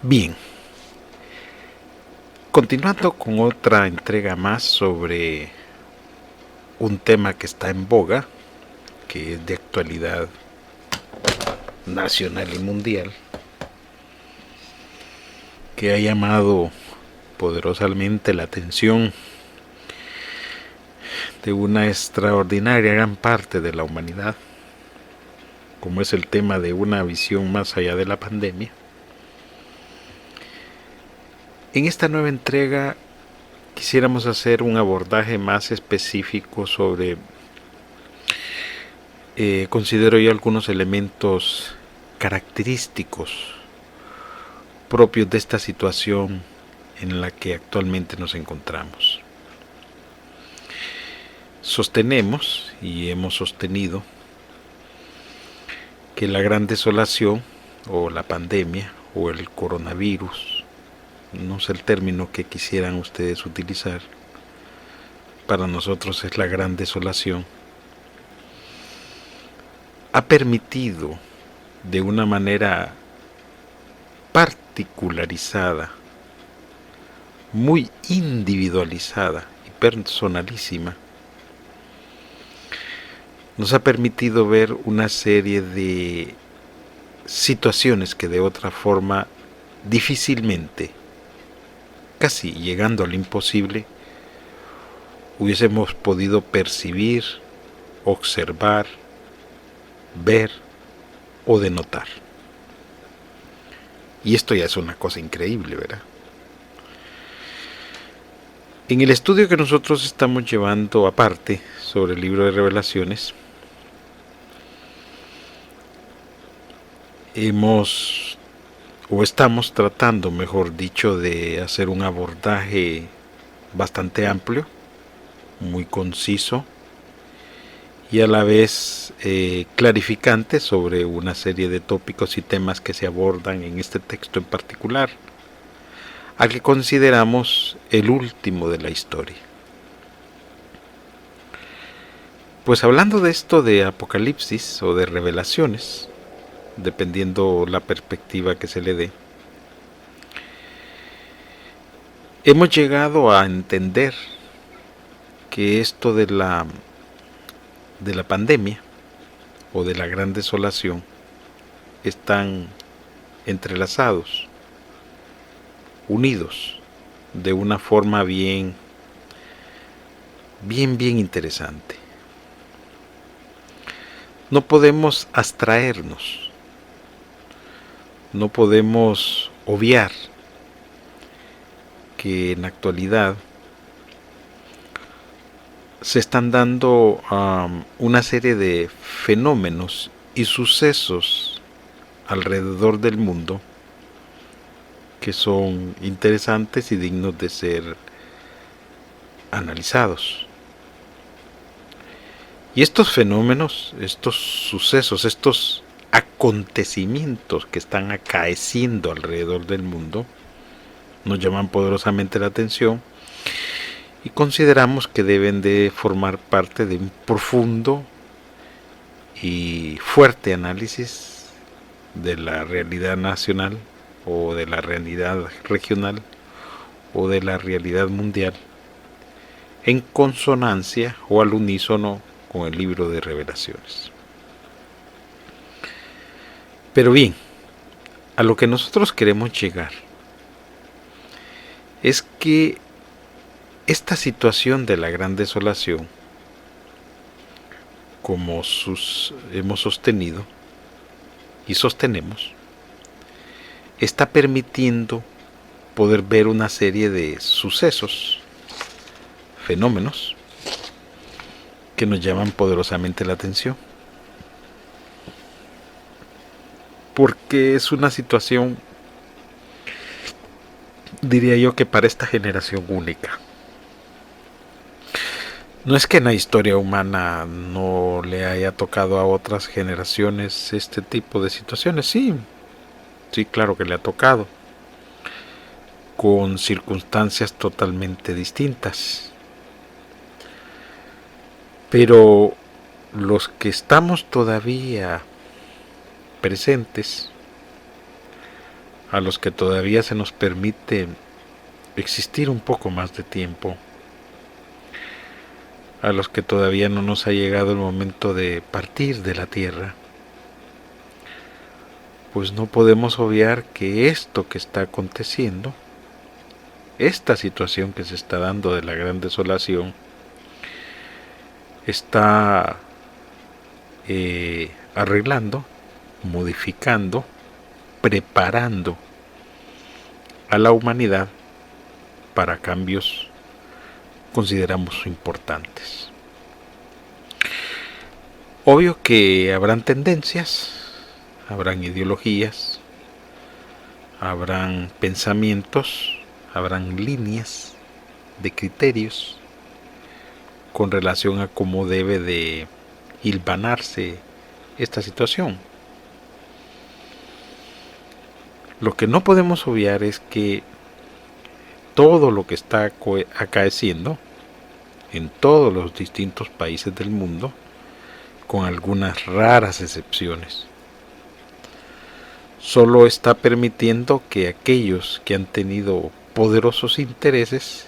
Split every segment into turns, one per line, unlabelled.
Bien, continuando con otra entrega más sobre un tema que está en boga, que es de actualidad nacional y mundial, que ha llamado poderosamente la atención de una extraordinaria gran parte de la humanidad, como es el tema de una visión más allá de la pandemia. En esta nueva entrega quisiéramos hacer un abordaje más específico sobre, considero yo, algunos elementos característicos propios de esta situación en la que actualmente nos encontramos. Sostenemos y hemos sostenido que la gran desolación o la pandemia o el coronavirus, no sé el término que quisieran ustedes utilizar, para nosotros es la gran desolación, ha permitido de una manera particularizada, muy individualizada y personalísima, nos ha permitido ver una serie de situaciones que de otra forma difícilmente, casi llegando al imposible, hubiésemos podido percibir, observar, ver o denotar. Y esto ya es una cosa increíble, ¿verdad? En el estudio que nosotros estamos llevando aparte sobre el libro de Revelaciones, hemos o estamos tratando, mejor dicho, de hacer un abordaje bastante amplio, muy conciso y a la vez clarificante sobre una serie de tópicos y temas que se abordan en este texto en particular, al que consideramos el último de la historia. Pues hablando de esto de Apocalipsis o de revelaciones, dependiendo la perspectiva que se le dé, hemos llegado a entender que esto de la pandemia o de la gran desolación están entrelazados, unidos de una forma bien interesante. No podemos abstraernos, no podemos obviar que en la actualidad se están dando una serie de fenómenos y sucesos alrededor del mundo que son interesantes y dignos de ser analizados. Y estos fenómenos, estos sucesos, estos acontecimientos que están acaeciendo alrededor del mundo nos llaman poderosamente la atención y consideramos que deben de formar parte de un profundo y fuerte análisis de la realidad nacional o de la realidad regional o de la realidad mundial en consonancia o al unísono con el libro de Revelaciones. Pero bien, a lo que nosotros queremos llegar es que esta situación de la gran desolación, como hemos sostenido y sostenemos, está permitiendo poder ver una serie de sucesos, fenómenos, que nos llaman poderosamente la atención. Porque es una situación, diría yo, que para esta generación única. No es que en la historia humana no le haya tocado a otras generaciones este tipo de situaciones, sí, claro que le ha tocado, con circunstancias totalmente distintas. Pero los que estamos todavía presentes, a los que todavía se nos permite existir un poco más de tiempo, a los que todavía no nos ha llegado el momento de partir de la tierra, pues no podemos obviar que esto que está aconteciendo, esta situación que se está dando de la gran desolación, está arreglando, modificando, preparando a la humanidad para cambios consideramos importantes. Obvio que habrán tendencias, habrán ideologías, habrán pensamientos, habrán líneas de criterios con relación a cómo debe de hilvanarse esta situación. Lo que no podemos obviar es que todo lo que está acaeciendo en todos los distintos países del mundo, con algunas raras excepciones, solo está permitiendo que aquellos que han tenido poderosos intereses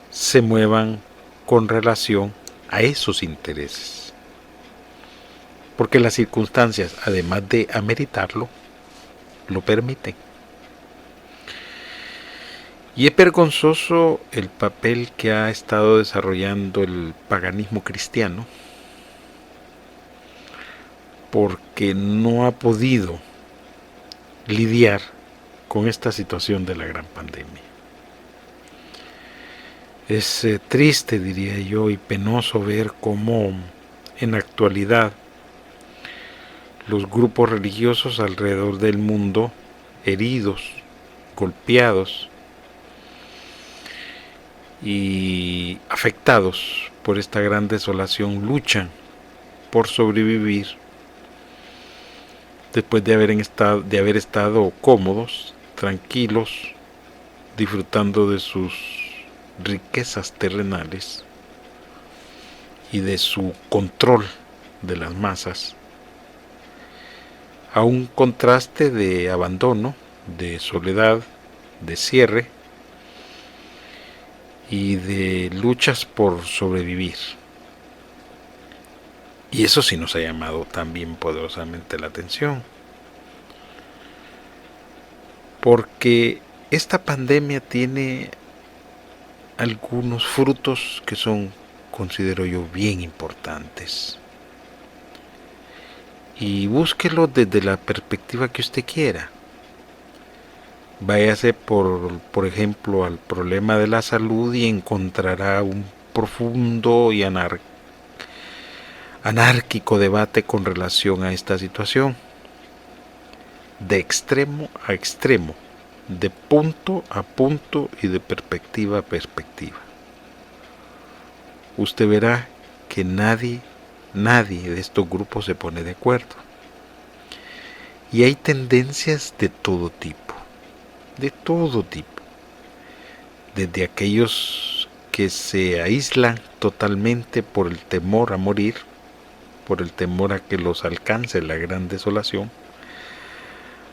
se muevan con relación a esos intereses. Porque las circunstancias, además de ameritarlo, lo permiten. Y es vergonzoso el papel que ha estado desarrollando el paganismo cristiano, porque no ha podido lidiar con esta situación de la gran pandemia. Es triste, diría yo, y penoso ver cómo en la actualidad los grupos religiosos alrededor del mundo, heridos, golpeados y afectados por esta gran desolación, luchan por sobrevivir después de haber estado cómodos, tranquilos, disfrutando de sus riquezas terrenales y de su control de las masas, a un contraste de abandono, de soledad, de cierre y de luchas por sobrevivir. Y eso sí nos ha llamado también poderosamente la atención, porque esta pandemia tiene algunos frutos que son, considero yo, bien importantes. Y búsquelo desde la perspectiva que usted quiera. Váyase por ejemplo, al problema de la salud y encontrará un profundo y anárquico debate con relación a esta situación. De extremo a extremo, de punto a punto y de perspectiva a perspectiva. Usted verá que nadie de estos grupos se pone de acuerdo. Y hay tendencias de todo tipo, desde aquellos que se aíslan totalmente por el temor a morir, por el temor a que los alcance la gran desolación,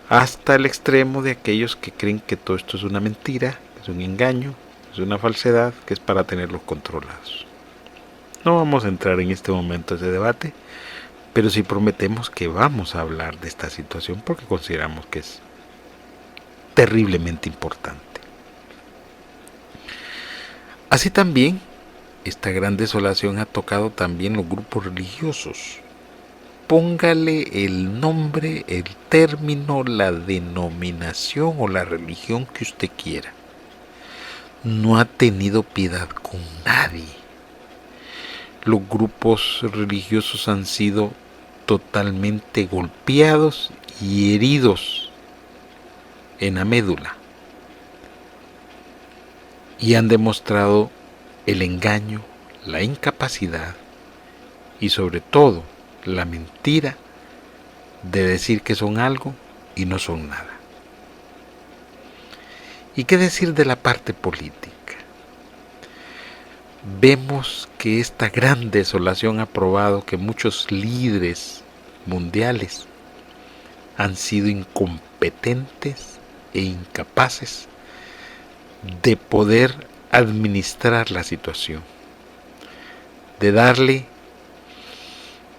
hasta el extremo de aquellos que creen que todo esto es una mentira, es un engaño, es una falsedad, que es para tenerlos controlados. No vamos a entrar en este momento ese debate, pero sí prometemos que vamos a hablar de esta situación porque consideramos que es terriblemente importante. Así también, esta gran desolación ha tocado también los grupos religiosos. Póngale el nombre, el término, la denominación o la religión que usted quiera. No ha tenido piedad con nadie. Los grupos religiosos han sido totalmente golpeados y heridos en la médula y han demostrado el engaño, la incapacidad y sobre todo la mentira de decir que son algo y no son nada. ¿Y qué decir de la parte política? Vemos que esta gran desolación ha probado que muchos líderes mundiales han sido incompetentes e incapaces de poder administrar la situación, de darle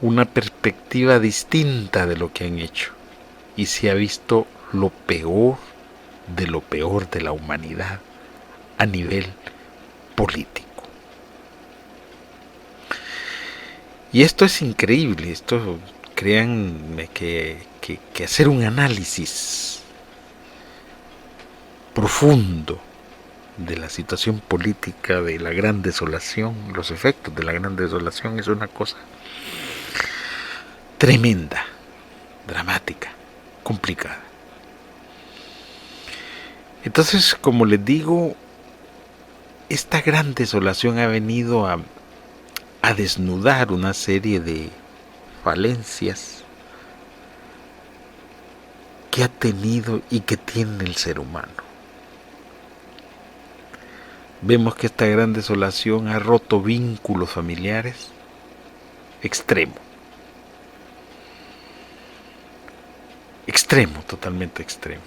una perspectiva distinta de lo que han hecho. Y se ha visto lo peor de la humanidad a nivel político. Y esto es increíble, esto créanme que hacer un análisis profundo de la situación política, de la gran desolación, los efectos de la gran desolación es una cosa tremenda, dramática, complicada. Entonces, como les digo, esta gran desolación ha venido a desnudar una serie de falencias que ha tenido y que tiene el ser humano. Vemos que esta gran desolación ha roto vínculos familiares extremo, totalmente extremo,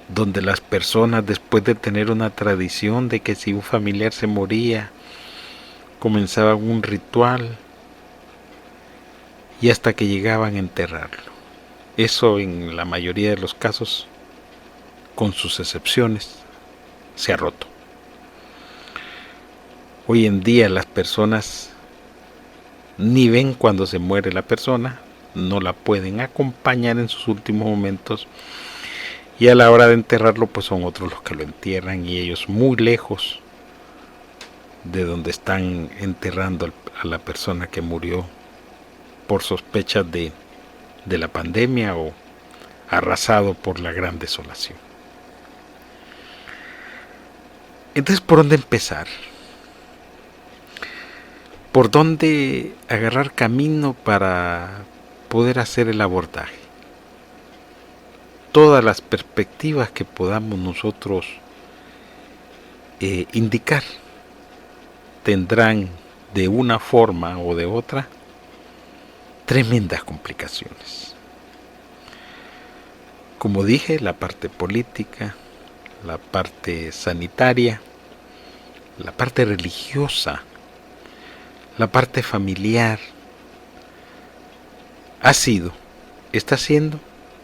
donde las personas, después de tener una tradición de que si un familiar se moría, comenzaban un ritual y hasta que llegaban a enterrarlo. Eso en la mayoría de los casos, con sus excepciones, se ha roto. Hoy en día las personas ni ven cuando se muere la persona, no la pueden acompañar en sus últimos momentos, y a la hora de enterrarlo pues son otros los que lo entierran, y ellos muy lejos de donde están enterrando a la persona que murió por sospechas de la pandemia o arrasado por la gran desolación. Entonces, ¿por dónde empezar? ¿Por dónde agarrar camino para poder hacer el abordaje? Todas las perspectivas que podamos nosotros indicar tendrán de una forma o de otra tremendas complicaciones. Como dije, la parte política, la parte sanitaria, la parte religiosa, la parte familiar, ha sido, está siendo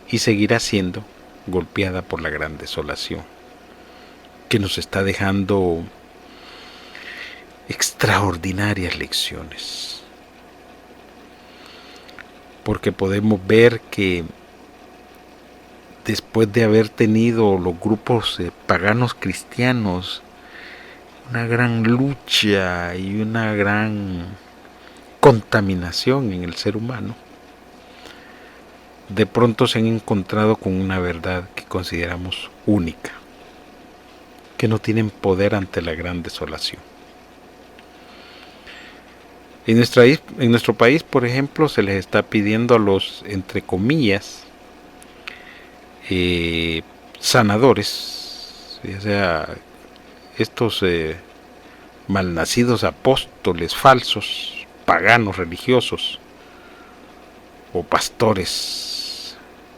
y seguirá siendo golpeada por la gran desolación, que nos está dejando extraordinarias lecciones. Porque podemos ver que después de haber tenido los grupos paganos cristianos una gran lucha y una gran contaminación en el ser humano, de pronto se han encontrado con una verdad que consideramos única, que no tienen poder ante la gran desolación. En nuestro país, por ejemplo, se les está pidiendo a los, entre comillas, sanadores, ya sea estos malnacidos apóstoles falsos, paganos religiosos, o pastores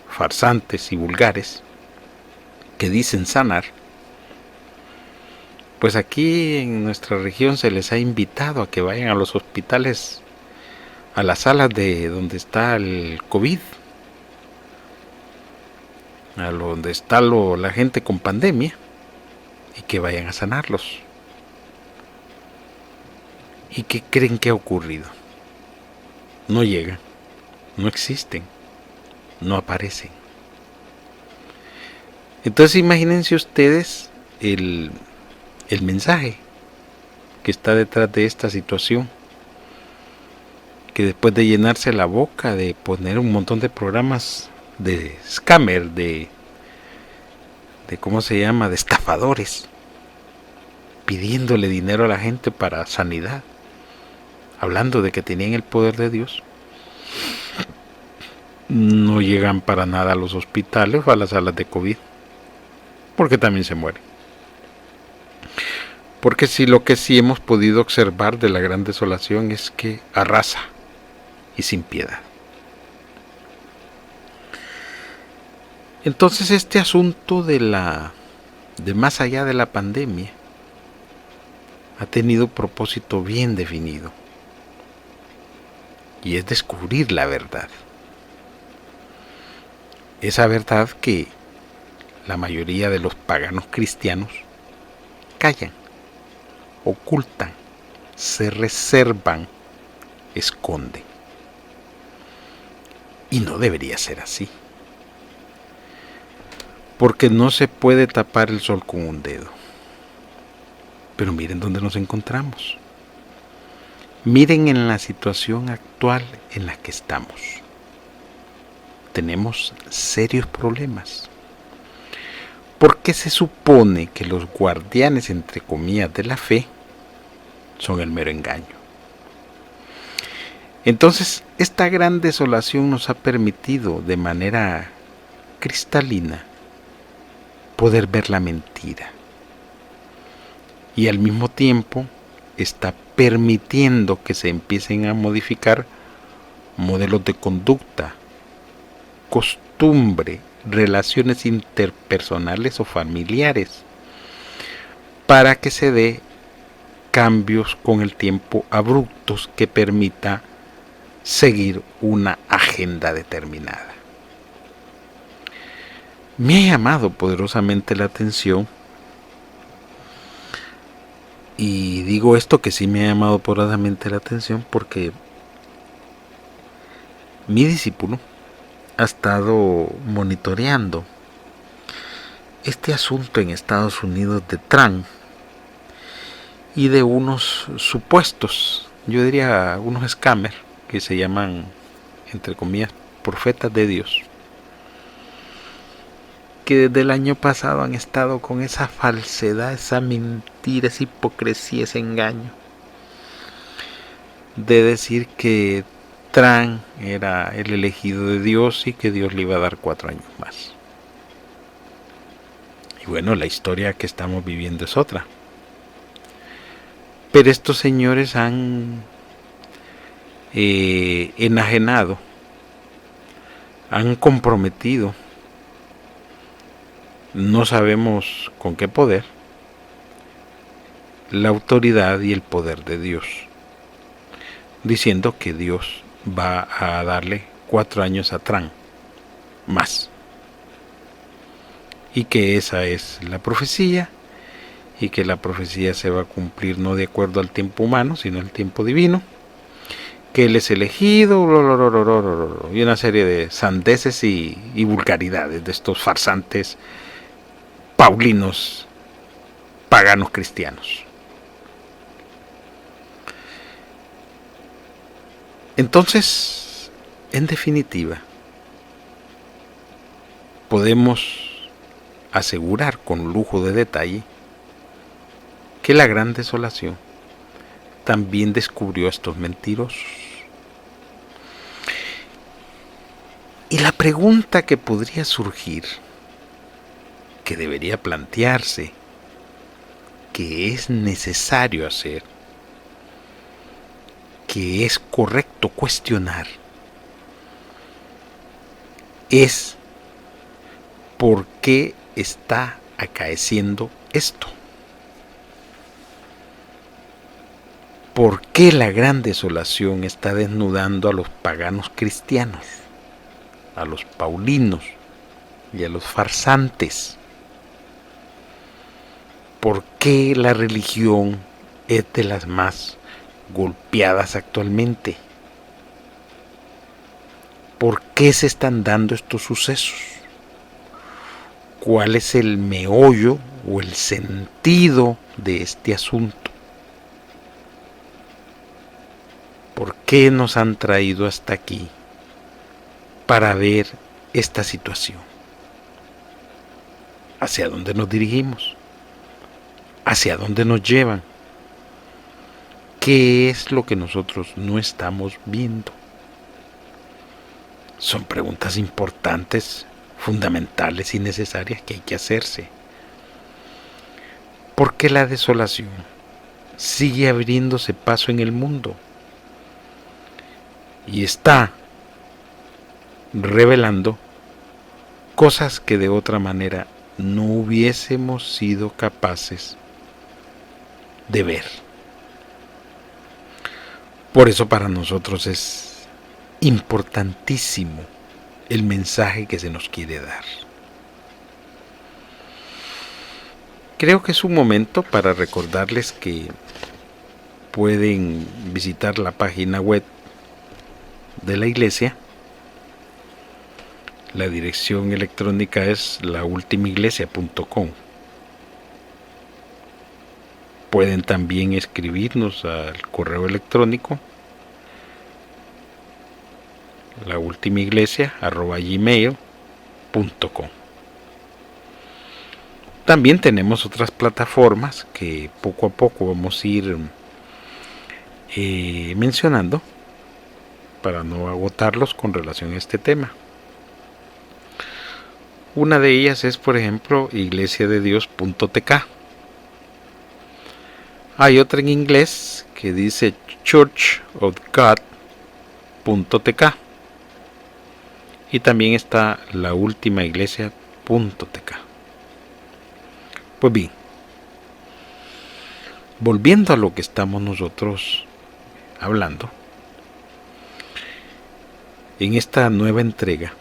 farsantes y vulgares, que dicen sanar, pues aquí en nuestra región se les ha invitado a que vayan a los hospitales, a las salas de donde está el COVID, a donde está la gente con pandemia, y que vayan a sanarlos. ¿Y qué creen que ha ocurrido? No llegan, no existen, no aparecen. Entonces imagínense ustedes el mensaje que está detrás de esta situación, que después de llenarse la boca de poner un montón de programas de scammer, de ¿cómo se llama?, de estafadores, pidiéndole dinero a la gente para sanidad, hablando de que tenían el poder de Dios, no llegan para nada a los hospitales o a las salas de COVID, porque también se mueren. Porque sí, lo que sí hemos podido observar de la gran desolación es que arrasa y sin piedad. Entonces este asunto de más allá de la pandemia ha tenido propósito bien definido, y es descubrir la verdad. Esa verdad que la mayoría de los paganos cristianos callan, ocultan, se reservan, esconden. Y no debería ser así. Porque no se puede tapar el sol con un dedo. Pero miren dónde nos encontramos. Miren en la situación actual en la que estamos. Tenemos serios problemas. Porque se supone que los guardianes, entre comillas, de la fe son el mero engaño. Entonces, esta gran desolación nos ha permitido de manera cristalina poder ver la mentira. Y al mismo tiempo está permitiendo que se empiecen a modificar modelos de conducta, costumbre, relaciones interpersonales o familiares, para que se dé cambios con el tiempo abruptos que permita seguir una agenda determinada. Me ha llamado poderosamente la atención, y digo esto que sí me ha llamado poderosamente la atención porque mi discípulo ha estado monitoreando este asunto en Estados Unidos de Trump y de unos supuestos, yo diría unos scammers que se llaman, entre comillas, profetas de Dios, que desde el año pasado han estado con esa falsedad, esa mentira, esa hipocresía, ese engaño de decir que Trump era el elegido de Dios y que Dios le iba a dar 4 años más. Y bueno, la historia que estamos viviendo es otra. Pero estos señores han enajenado, han comprometido, no sabemos con qué poder, la autoridad y el poder de Dios, diciendo que Dios va a darle 4 años a Trump más, y que esa es la profecía, y que la profecía se va a cumplir no de acuerdo al tiempo humano, sino al tiempo divino, que él es elegido, y una serie de sandeces y vulgaridades de estos farsantes paulinos paganos cristianos. Entonces, en definitiva, podemos asegurar con lujo de detalle que la gran desolación también descubrió a estos mentirosos. Y la pregunta que podría surgir, que debería plantearse, que es necesario hacer, que es correcto cuestionar, es ¿por qué está acaeciendo esto? ¿Por qué la gran desolación está desnudando a los paganos cristianos, a los paulinos y a los farsantes? ¿Por qué la religión es de las más golpeadas actualmente? ¿Por qué se están dando estos sucesos? ¿Cuál es el meollo o el sentido de este asunto? ¿Por qué nos han traído hasta aquí para ver esta situación? ¿Hacia dónde nos dirigimos? ¿Hacia dónde nos llevan? ¿Qué es lo que nosotros no estamos viendo? Son preguntas importantes, fundamentales y necesarias que hay que hacerse. ¿Por qué la desolación sigue abriéndose paso en el mundo? Y está revelando cosas que de otra manera no hubiésemos sido capaces de ver. Por eso para nosotros es importantísimo el mensaje que se nos quiere dar. Creo que es un momento para recordarles que pueden visitar la página web de la iglesia. La dirección electrónica es laultimaiglesia.com. Pueden también escribirnos al correo electrónico laultimaiglesia@gmail.com. También tenemos otras plataformas que poco a poco vamos a ir mencionando para no agotarlos con relación a este tema. Una de ellas es, por ejemplo, iglesiadedios.tk. Hay otra en inglés que dice churchofgod.tk. Y también está laultimaiglesia.tk. Pues bien, volviendo a lo que estamos nosotros hablando, en esta nueva entrega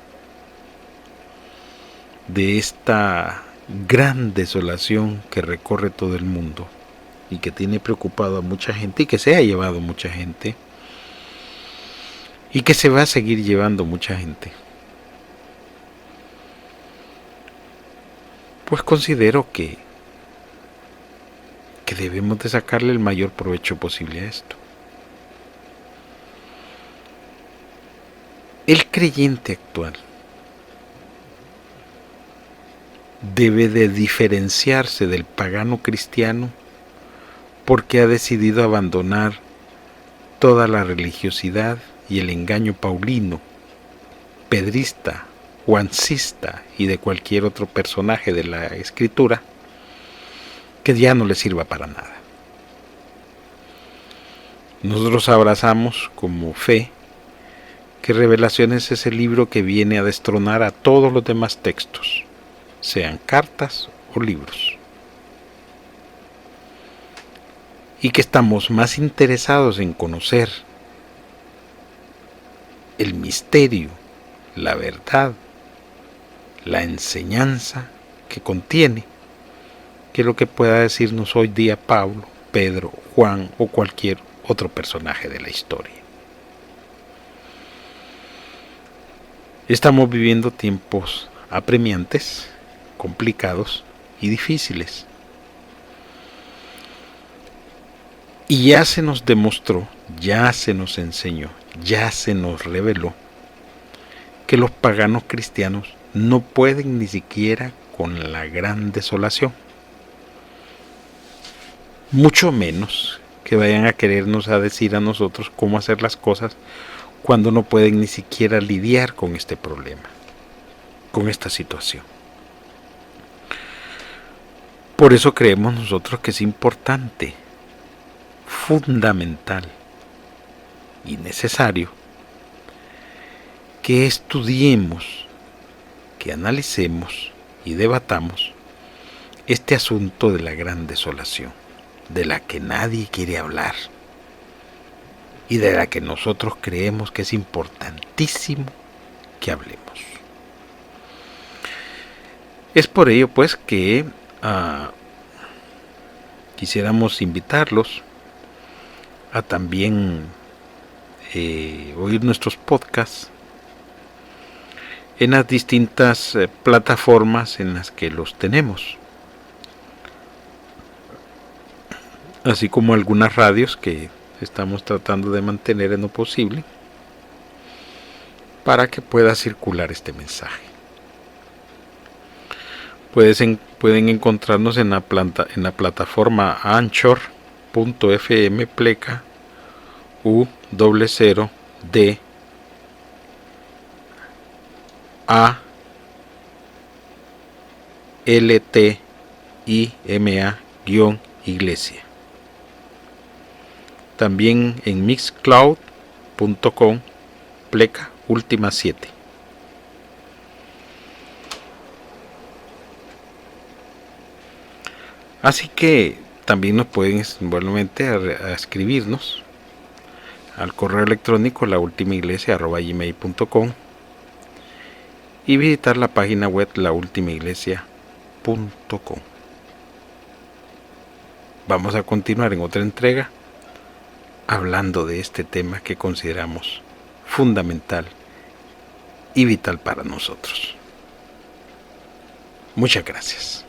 de esta gran desolación que recorre todo el mundo y que tiene preocupado a mucha gente y que se ha llevado mucha gente y que se va a seguir llevando mucha gente, pues considero que debemos de sacarle el mayor provecho posible a esto. El creyente actual debe de diferenciarse del pagano cristiano porque ha decidido abandonar toda la religiosidad y el engaño paulino, pedrista, juancista y de cualquier otro personaje de la escritura que ya no le sirva para nada. Nosotros abrazamos como fe que Revelaciones es el libro que viene a destronar a todos los demás textos, sean cartas o libros. Y que estamos más interesados en conocer el misterio, la verdad, la enseñanza que contiene, que lo que pueda decirnos hoy día Pablo, Pedro, Juan o cualquier otro personaje de la historia. Estamos viviendo tiempos apremiantes, complicados y difíciles. Y ya se nos demostró, ya se nos enseñó, ya se nos reveló que los paganos cristianos no pueden ni siquiera con la gran desolación. Mucho menos que vayan a querernos a decir a nosotros cómo hacer las cosas cuando no pueden ni siquiera lidiar con este problema, con esta situación. Por eso creemos nosotros que es importante, fundamental y necesario que estudiemos, que analicemos y debatamos este asunto de la gran desolación, de la que nadie quiere hablar y de la que nosotros creemos que es importantísimo que hablemos. Es por ello pues que quisiéramos invitarlos a también oír nuestros podcasts en las distintas plataformas en las que los tenemos, así como algunas radios que estamos tratando de mantener en lo posible para que pueda circular este mensaje. Pueden encontrarnos en la plataforma anchor.fm pleca U00 D A L T I M A _iglesia. También en mixcloud.com pleca última 7. Así que también nos pueden igualmente a escribirnos al correo electrónico laultimaiglesia@gmail.com y visitar la página web laultimaiglesia.com. Vamos a continuar en otra entrega hablando de este tema que consideramos fundamental y vital para nosotros. Muchas gracias.